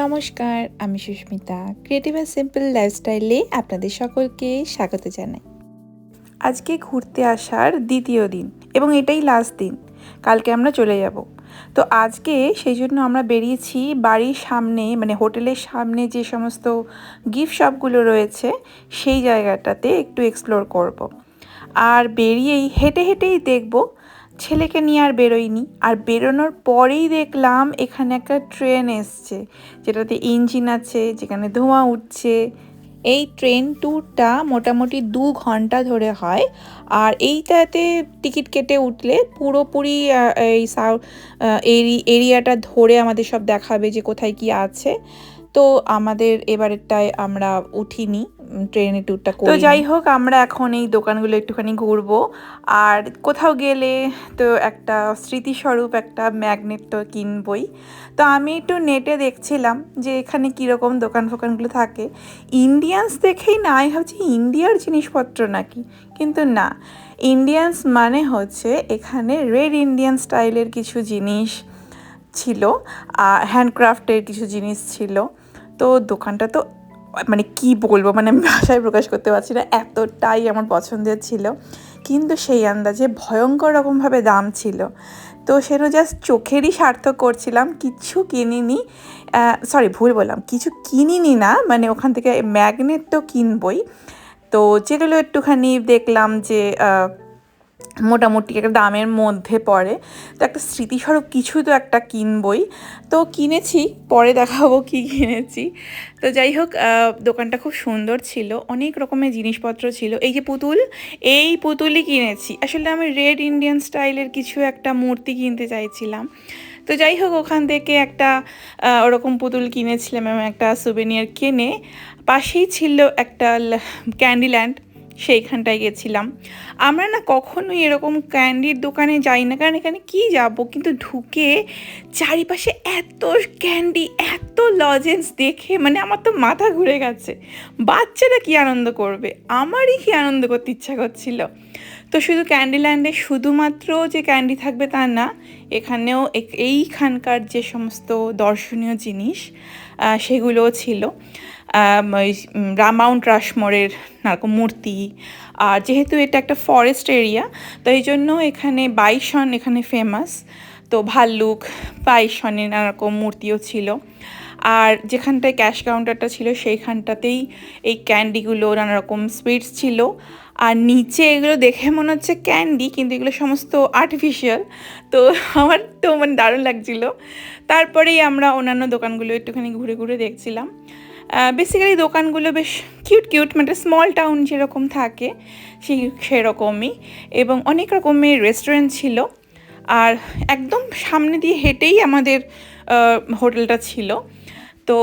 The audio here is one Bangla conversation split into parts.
নমস্কার, আমি সুস্মিতা। ক্রিয়েটিভ অ্যান্ড সিম্পল লাইফস্টাইলে আপনাদের সকলকে স্বাগত জানাই। আজকে ঘুরতে আসার দ্বিতীয় দিন এবং এটাই লাস্ট দিন। কালকে আমরা চলে যাব। তো আজকে সেই জন্য আমরা বেরিয়েছি বাড়ির সামনে, মানে হোটেলের সামনে যে সমস্ত গিফট শপগুলো রয়েছে সেই জায়গাটাতে একটু এক্সপ্লোর করব। আর বেরিয়েই হেঁটেই দেখব। ছেলেকে নিয়ে আর বেরোইনি, আর বেরোনোর পরেই দেখলাম এখানে একটা ট্রেন এসছে, যেটাতে ইঞ্জিন আছে, যেখানে ধোঁয়া উঠছে। এই ট্রেন ট্যুরটা মোটামুটি 2 ঘন্টা ধরে হয়। আর এইটাতে টিকিট কেটে উঠলে পুরোপুরি এই এরিয়াটা ধরে আমাদের সব দেখাবে যে কোথায় কি আছে। তো আমাদের এবারেরটায় আমরা উঠিনি, ট্রেনে ট্যুরটা করি। তো যাই হোক, আমরা এখন এই দোকানগুলো একটুখানি ঘুরবো। আর কোথাও গেলে তো একটা স্মৃতিস্বরূপ একটা ম্যাগনেট তো কিনবই। তো আমি একটু নেটে দেখছিলাম যে এখানে কীরকম দোকান ফোকানগুলো থাকে। ইন্ডিয়ান্স দেখেই না আমি ভাবছি ইন্ডিয়ার জিনিসপত্র নাকি, কিন্তু না, ইন্ডিয়ান্স মানে হচ্ছে এখানে রেড ইন্ডিয়ান স্টাইলের কিছু জিনিস ছিল, হ্যান্ডক্রাফটের কিছু জিনিস ছিল। তো দোকানটা তো মানে কি বলবো, মানে আমি ভাষায় প্রকাশ করতে পারছি না, এতটাই আমার পছন্দের ছিল। কিন্তু সেই আন্দাজে ভয়ঙ্কর রকমভাবে দাম ছিল। তো সেটা জাস্ট চোখেরই সার্থক করছিলাম, কিচ্ছু কিনিনি। ভুল বললাম, কিছু কিনিনি না, মানে ওখান থেকে ম্যাগনেট তো কিনবই। তো যেগুলো একটুখানি দেখলাম যে মোটামুটি একটা দামের মধ্যে পড়ে, তো একটা স্মৃতিস্বরূপ কিছু তো একটা কিনবই। তো কিনেছি, পরে দেখাবো কি কিনেছি। তো যাই হোক, দোকানটা খুব সুন্দর ছিল, অনেক রকমের জিনিসপত্র ছিল। এই যে পুতুল, এই পুতুলই কিনেছি। আসলে আমি রেড ইন্ডিয়ান স্টাইলের কিছু একটা মূর্তি কিনতে চাইছিলাম। তো যাই হোক, ওখান থেকে একটা ওরকম পুতুল কিনেছিলাম এবং একটা সুভেনিয়ার কিনে পাশেই ছিল একটা ক্যান্ডিল্যান্ড, সেইখানটায় গেছিলাম। আমরা না কখনোই এরকম ক্যান্ডির দোকানে যাই না, কারণ এখানে কি যাব, কিন্তু ঢুকে চারিপাশে এত ক্যান্ডি, এত লজেন্স দেখে মানে আমার তো মাথা ঘুরে গেছে। বাচ্চারা কি আনন্দ করবে, আমারই কি আনন্দ করতে ইচ্ছা করছিল। তো শুধু ক্যান্ডিল্যান্ডে শুধুমাত্র যে ক্যান্ডি থাকবে তা না, এখানেও এইখানকার যে সমস্ত দর্শনীয় জিনিস সেগুলোও ছিল। মাউন্ট রাশমোরের নারকম মূর্তি। আর যেহেতু এটা একটা ফরেস্ট এরিয়া, তো এই জন্য এখানে বাইসন এখানে ফেমাস। তো ভাল্লুক, বাইসনের নানারকম মূর্তিও ছিল। আর যেখানটায় ক্যাশ কাউন্টারটা ছিল সেইখানটাতেই এই ক্যান্ডিগুলো, নানারকম সুইটস ছিল। আর নিচে এগুলো দেখে মনে হচ্ছে ক্যান্ডি, কিন্তু এগুলো সমস্ত আর্টিফিশিয়াল। তো আমার তো মানে দারুণ লাগছিলো। তারপরেই আমরা অন্যান্য দোকানগুলো একটুখানি ঘুরে ঘুরে দেখছিলাম। বেসিক্যালি দোকানগুলো বেশ কিউট, মানে স্মল টাউন যেরকম থাকে সেরকমই, এবং অনেক রকমের রেস্টুরেন্ট ছিল। আর একদম সামনে দিয়ে হেঁটেই আমাদের হোটেলটা ছিল। তো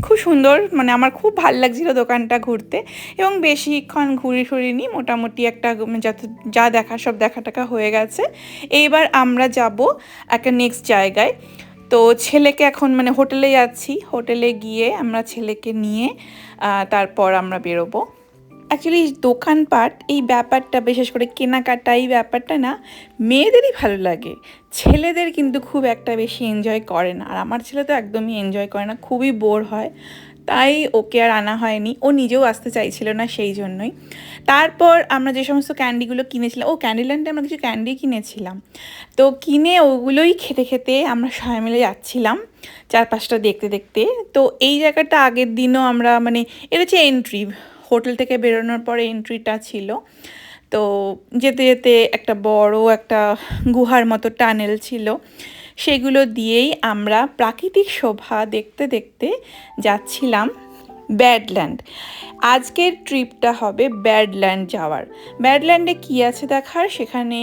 খুব সুন্দর, মানে আমার খুব ভাল লাগছিলো দোকানটা ঘুরতে, এবং বেশিক্ষণ ঘুরিনি, মোটামুটি একটা যা দেখা সব দেখা টাকা হয়ে গেছে। এইবার আমরা যাব একটা নেক্সট জায়গায়। তো ছেলেকে এখন মানে হোটেলে যাচ্ছি, হোটেলে গিয়ে আমরা ছেলেকে নিয়ে তারপর আমরা বেরোবো। অ্যাকচুয়ালি দোকানপাট এই ব্যাপারটা, বিশেষ করে কেনাকাটা এই ব্যাপারটা না মেয়েদেরই ভালো লাগে, ছেলেদের কিন্তু খুব একটা বেশি এনজয় করে না। আর আমার ছেলে তো একদমই এনজয় করে না, খুবই বোর হয়। তাই ওকে আর আনা হয়নি, ও নিজেও আসতে চাইছিল না, সেই জন্যই। তারপর আমরা যে সমস্ত ক্যান্ডিগুলো কিনেছিলাম, ক্যান্ডিল্যান্ডে আমরা কিছু ক্যান্ডি কিনেছিলাম। তো কিনে ওগুলোই খেতে খেতে আমরা সবাই মিলে যাচ্ছিলাম চারপাশটা দেখতে। তো এই জায়গাটা আগের দিনও আমরা, মানে এটা হচ্ছে এন্ট্রি, হোটেল থেকে বেরোনোর পরে এন্ট্রিটা ছিল। তো যেতে যেতে একটা বড় একটা গুহার মতো টানেল ছিল, সেগুলো দিয়েই আমরা প্রাকৃতিক শোভা দেখতে যাচ্ছিলাম ব্যাডল্যান্ড। আজকের ট্রিপটা হবে ব্যাডল্যান্ড যাওয়ার। ব্যাডল্যান্ডে কী আছে দেখার, সেখানে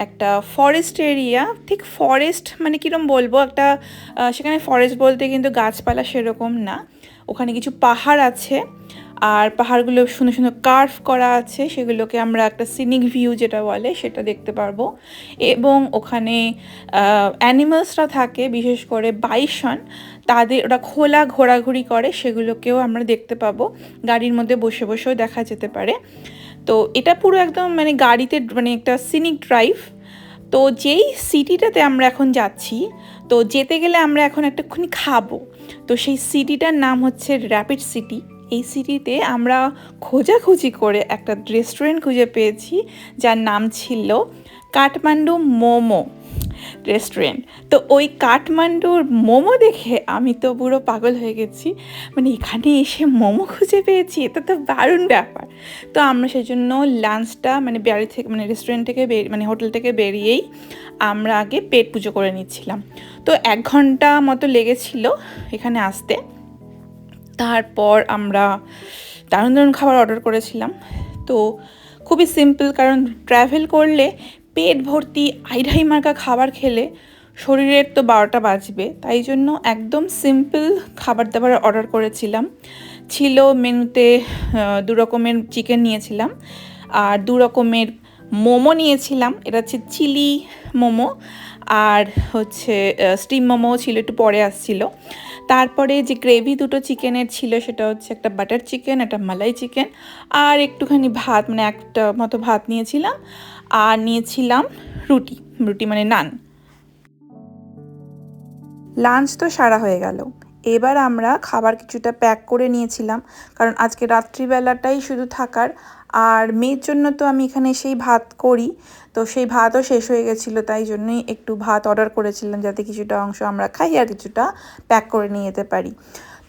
একটা ফরেস্ট এরিয়া, ঠিক ফরেস্ট মানে কীরকম বলবো, একটা সেখানে ফরেস্ট বলতে কিন্তু গাছপালা সেরকম না, ওখানে কিছু পাহাড় আছে। আর পাহাড়গুলো সুন্দর সুন্দর কার্ভ করা আছে, সেগুলোকে আমরা একটা সিনিক ভিউ যেটা বলে সেটা দেখতে পারবো। এবং ওখানে অ্যানিমালসরা থাকে, বিশেষ করে বাইসন, তাদের ওরা খোলা ঘোরাঘুরি করে, সেগুলোকেও আমরা দেখতে পাবো। গাড়ির মধ্যে বসেও দেখা যেতে পারে। তো এটা পুরো একদম মানে গাড়িতে, মানে একটা সিনিক ড্রাইভ। তো যেই সিটিটাতে আমরা এখন যাচ্ছি, তো যেতে গেলে আমরা এখন একটুখানি খাবো। তো সেই সিটিটার নাম হচ্ছে র্যাপিড সিটি। এই সিটিতে আমরা খোঁজাখুঁজি করে একটা রেস্টুরেন্ট খুঁজে পেয়েছি, যার নাম ছিল কাঠমান্ডু মোমো রেস্টুরেন্ট। তো ওই কাঠমান্ডুর মোমো দেখে আমি তো পুরো পাগল হয়ে গেছি, মানে এখানে এসে মোমো খুঁজে পেয়েছি, এটা তো দারুণ ব্যাপার। তো আমরা সেই জন্য লাঞ্চটা মানে বাড়ি থেকে মানে রেস্টুরেন্ট থেকে মানে হোটেল থেকে বেরিয়েই আমরা আগে পেট পুজো করে নিচ্ছিলাম। তো 1 ঘন্টা মতো লেগেছিল এখানে আসতে। তারপর আমরা দারুণ দারুণ খাবার অর্ডার করেছিলাম। তো খুবই সিম্পল, কারণ ট্রাভেল করলে পেট ভর্তি আইঢাই মার্কা খাবার খেলে শরীরের তো 12টা বাজবে, তাই জন্য একদম সিম্পল খাবার দাবার অর্ডার করেছিলাম। ছিল মেনুতে 2 রকমের চিকেন নিয়েছিলাম, আর 2 রকমের মোমো নিয়েছিলাম। এটা হচ্ছে চিলি মোমো, আর হচ্ছে স্টিম মোমো ছিল, একটু পরে আসছিল। তারপরে যে গ্রেভি দুটো চিকেনের ছিল সেটা হচ্ছে একটা বাটার চিকেন, একটা মালাই চিকেন, আর একটুখানি ভাত, মানে একটা মতো ভাত নিয়েছিলাম। আর নিয়েছিলাম রুটি, মানে নান। লাঞ্চ তো সারা হয়ে গেল, এবার আমরা খাবার কিছুটা প্যাক করে নিয়েছিলাম, কারণ আজকে রাত্রিবেলাটাই শুধু থাকার। আর মেয়ের জন্য তো আমি এখানে সেই ভাত করি, তো সেই ভাতও শেষ হয়ে গেছিলো, তাই জন্যই একটু ভাত অর্ডার করেছিলাম, যাতে কিছুটা অংশ আমরা খাই আর কিছুটা প্যাক করে নিয়ে যেতে পারি।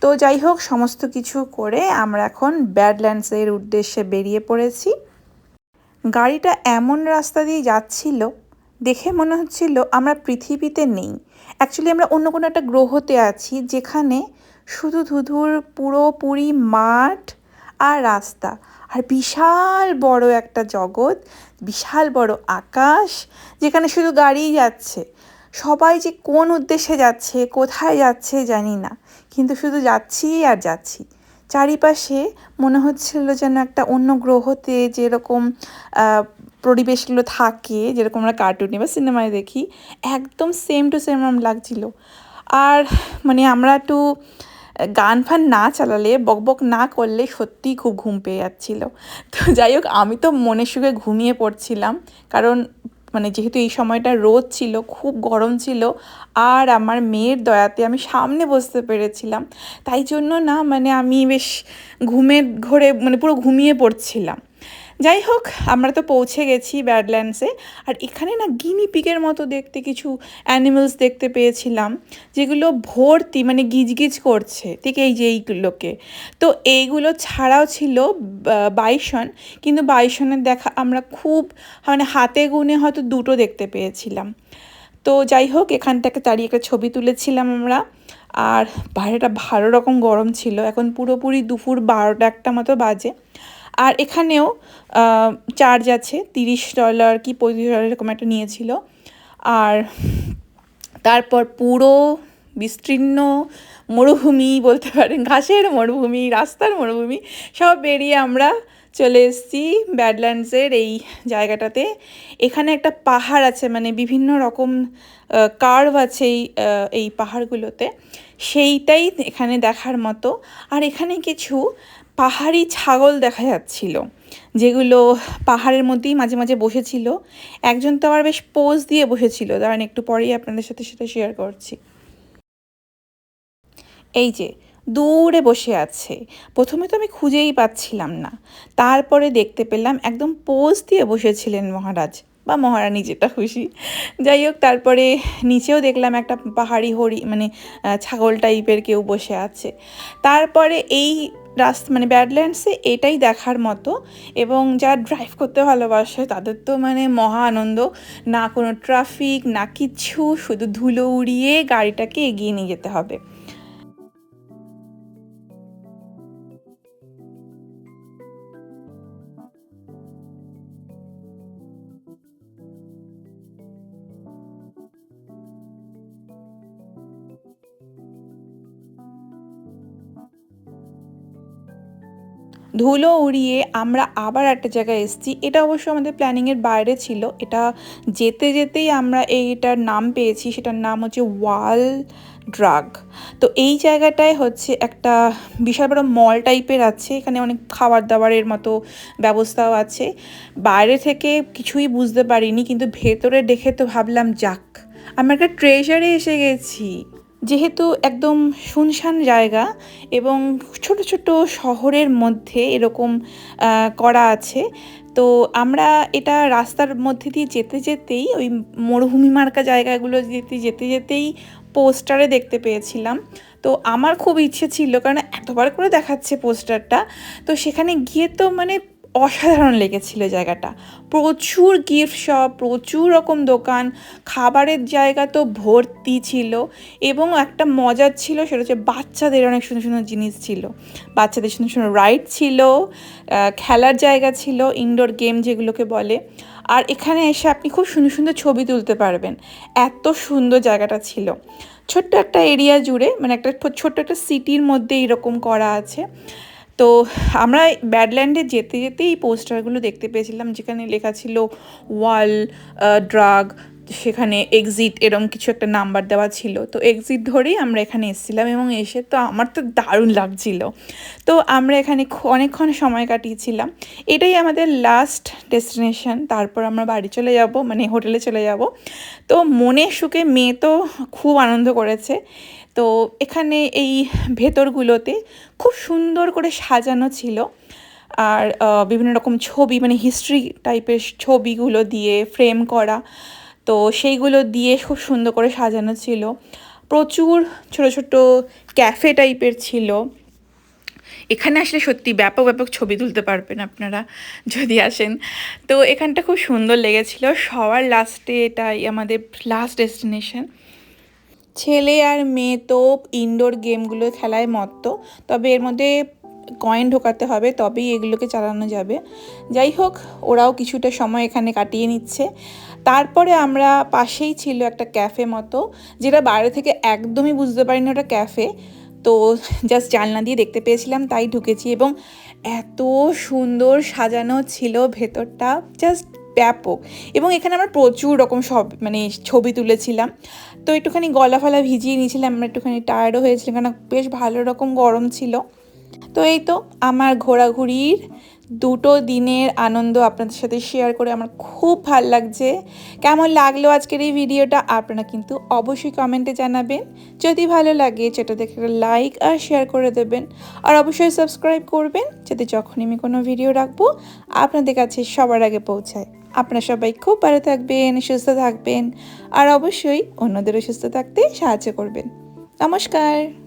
তো যাই হোক, সমস্ত কিছু করে আমরা এখন ব্যাডল্যান্ডসের উদ্দেশ্যে বেরিয়ে পড়েছি। গাড়িটা এমন রাস্তা দিয়ে যাচ্ছিল, দেখে মনে হচ্ছিল আমরা পৃথিবীতে নেই, অ্যাকচুয়ালি আমরা অন্য কোনো একটা গ্রহতে আছি, যেখানে শুধু ধুধুর পুরোপুরি মাঠ আর রাস্তা, আর বিশাল বড় একটা জগৎ, বিশাল বড় আকাশ, যেখানে শুধু গাড়িই যাচ্ছে। সবাই যে কোন উদ্দেশ্যে যাচ্ছে, কোথায় যাচ্ছে জানি না, কিন্তু শুধু যাচ্ছি আর যাচ্ছি। চারিপাশে মনে হচ্ছিল যেন একটা অন্য গ্রহতে যেরকম পরিবেশগুলো থাকে, যেরকম আমরা কার্টুনে বা সিনেমায় দেখি, একদম সেম টু সেম লাগছিল। আর মানে আমরা একটু গান ফান না চালালে, বকবক না করলে সত্যিই খুব ঘুম পেয়ে যাচ্ছিল। তো যাই হোক, আমি তো মনের সুখে ঘুমিয়ে পড়ছিলাম, কারণ মানে যেহেতু এই সময়টা রোদ ছিল, খুব গরম ছিল, আর আমার মেয়ের দয়াতে আমি সামনে বসতে পেরেছিলাম, তাই জন্য না মানে আমি বেশ ঘুমের ঘোরে মানে পুরো ঘুমিয়ে পড়ছিলাম। যাই হোক, আমরা তো পৌঁছে গেছি ব্যাডল্যান্ডসে। আর এখানে না গিনিপিগের মতো দেখতে কিছু অ্যানিমেলস দেখতে পেয়েছিলাম, যেগুলো ভর্তি মানে গিজগিজ করছে, ঠিক এই যে এইগুলোকে। তো এইগুলো ছাড়াও ছিল বাইসন, কিন্তু বাইসনের দেখা আমরা খুব মানে হাতে গুনে হয়তো 2টো দেখতে পেয়েছিলাম। তো যাই হোক, এখান থেকে দাঁড়িয়ে একটা ছবি তুলেছিলাম আমরা। আর বাইরেটা ভালো রকম গরম ছিল, এখন পুরোপুরি দুপুর 12টা 1টা মতো বাজে। আর এখানেও চার্জ আছে, $30 কি $35 এরকম একটা নিয়েছিল। আর তারপর পুরো বিস্তীর্ণ মরুভূমি বলতে পারেন, ঘাসের মরুভূমি, রাস্তার মরুভূমি, সব বেরিয়ে আমরা চলে এসেছি ব্যাডল্যান্ডসের এই জায়গাটাতে। এখানে একটা পাহাড় আছে, মানে বিভিন্ন রকম কার্ভ আছে এই পাহাড়গুলোতে, সেইটাই এখানে দেখার মতো। আর এখানে কিছু পাহাড়ি ছাগল দেখা যাচ্ছিল, যেগুলো পাহাড়ের মধ্যেই মাঝে মাঝে বসেছিল। একজন তো আবার বেশ পোজ দিয়ে বসেছিল, দাঁড়ান একটু পরেই আপনাদের সাথে সেটা শেয়ার করছি। এই যে দূরে বসে আছে, প্রথমে তো আমি খুঁজেই পাচ্ছিলাম না, তারপরে দেখতে পেলাম একদম পোজ দিয়ে বসেছিলেন মহারাজ বা মহারানী, যেটা খুশি। যাই হোক, তারপরে নিচেও দেখলাম একটা পাহাড়ি মানে ছাগল টাইপের কেউ বসে আছে। তারপরে এই রাস্তা মানে ব্যাডল্যান্ডসে এটাই দেখার মতো, এবং যারা ড্রাইভ করতে ভালোবাসে তাদের তো মানে মহা আনন্দ, না কোনো ট্রাফিক না কিচ্ছু, শুধু ধুলো উড়িয়ে গাড়িটাকে এগিয়ে নিয়ে যেতে হবে। ধুলো উড়িয়ে আমরা আবার একটা জায়গায় এসেছি, এটা অবশ্য আমাদের প্ল্যানিংয়ের বাইরে ছিল। এটা যেতে যেতেই আমরা এইটার নাম পেয়েছি, সেটার নাম হচ্ছে ওয়াল ড্রাগ। তো এই জায়গাটায় হচ্ছে একটা বিশাল বড় মল টাইপের আছে, এখানে অনেক খাবার দাবারের মতো ব্যবস্থাও আছে। বাইরে থেকে কিছুই বুঝতে পারিনি, কিন্তু ভেতরে দেখে তো ভাবলাম যাক, আমরা একটা ট্রেজারে এসে গেছি। যেহেতু একদম শুনশান জায়গা এবং ছোট ছোট শহরের মধ্যে এরকম করা আছে, তো আমরা এটা রাস্তার মধ্যে দিয়ে যেতে যেতেই ওই মরুভূমি মার্কা জায়গাগুলো যেতে যেতেই পোস্টারে দেখতে পেয়েছিলাম। তো আমার খুব ইচ্ছে ছিল, কারণ এতবার করে দেখাচ্ছে পোস্টারটা, তো সেখানে গিয়ে তো মানে অসাধারণ লেগেছিল জায়গাটা। প্রচুর গিফট শপ, প্রচুর রকম দোকান, খাবারের জায়গা তো ভর্তি ছিল। এবং একটা মজার ছিল, সেটা হচ্ছে বাচ্চাদের অনেক সুন্দর সুন্দর জিনিস ছিল, বাচ্চাদের সুন্দর সুন্দর রাইড ছিল, খেলার জায়গা ছিল, ইনডোর গেম যেগুলোকে বলে। আর এখানে এসে আপনি খুব সুন্দর সুন্দর ছবি তুলতে পারবেন, এত সুন্দর জায়গাটা ছিল। ছোট্ট একটা এরিয়া জুড়ে, মানে একটা ছোট্ট একটা সিটির মধ্যে এরকম করা আছে। তো আমরা ব্যাডল্যান্ডে যেতে যেতেই এই পোস্টারগুলো দেখতে পেয়েছিলাম, যেখানে লেখা ছিল ওয়াল ড্রাগ, সেখানে এক্সিট এরম কিছু একটা নাম্বার দেওয়া ছিল। তো এক্সিট ধরেই আমরা এখানে এসেছিলাম, এবং এসে তো আমার তো দারুণ লাগছিল। তো আমরা এখানে অনেকক্ষণ সময় কাটিয়েছিলাম। এটাই আমাদের লাস্ট ডেস্টিনেশন, তারপর আমরা বাড়ি চলে যাব, মানে হোটেলে চলে যাব। তো মনের সুখে মেয়ে তো খুব আনন্দ করেছে। তো এখানে এই ভেতরগুলোতে খুব সুন্দর করে সাজানো ছিল, আর বিভিন্ন রকম ছবি, মানে হিস্ট্রি টাইপের ছবিগুলো দিয়ে ফ্রেম করা, তো সেইগুলো দিয়ে খুব সুন্দর করে সাজানো ছিল। প্রচুর ছোট ছোট ক্যাফে টাইপের ছিল। এখানে আসলে সত্যি ব্যাপক ব্যাপক ছবি তুলতে পারবেন আপনারা যদি আসেন। তো এখানটা খুব সুন্দর লেগেছিল। সবার লাস্টে এটাই আমাদের লাস্ট ডেস্টিনেশন। ছেলে আর মেয়ে তো ইনডোর গেমগুলো খেলায় মত্ত, তবে এর মধ্যে কয়েন ঢোকাতে হবে, তবেই এগুলোকে চালানো যাবে। যাই হোক, ওরাও কিছুটা সময় এখানে কাটিয়ে নিচ্ছে। তারপরে আমরা, পাশেই ছিল একটা ক্যাফে মতো, যেটা বাইরে থেকে একদমই বুঝতে পারিনি ওটা ক্যাফে। তো জাস্ট জানলা দিয়ে দেখতে পেয়েছিলাম, তাই ঢুকেছি। এবং এত সুন্দর সাজানো ছিল ভেতরটা, জাস্ট ব্যাপক। এবং এখানে আমরা প্রচুর রকম সব মানে ছবি তুলেছিলাম। তো একটুখানি গলা ফলা ভিজিয়ে নিয়েছিলাম, আমরা একটুখানি টায়ার্ডও হয়েছিলাম, কারণ বেশ ভালো রকম গরম ছিল। তো এই তো আমার ঘোরাঘুরির 2 দিনের আনন্দ আপনাদের সাথে শেয়ার করে আমার খুব ভাল লাগছে। কেমন লাগলো আজকের এই ভিডিওটা আপনারা কিন্তু অবশ্যই কমেন্টে জানাবেন। যদি ভালো লাগে সেটা দেখে একটা লাইক আর শেয়ার করে দেবেন, আর অবশ্যই সাবস্ক্রাইব করবেন, যাতে যখনই আমি কোনো ভিডিও রাখবো আপনাদের কাছে সবার আগে পৌঁছায়। আপনারা সবাই খুব ভালো থাকবেন, সুস্থ থাকবেন, আর অবশ্যই অন্যদেরও সুস্থ থাকতে সাহায্য করবেন। নমস্কার।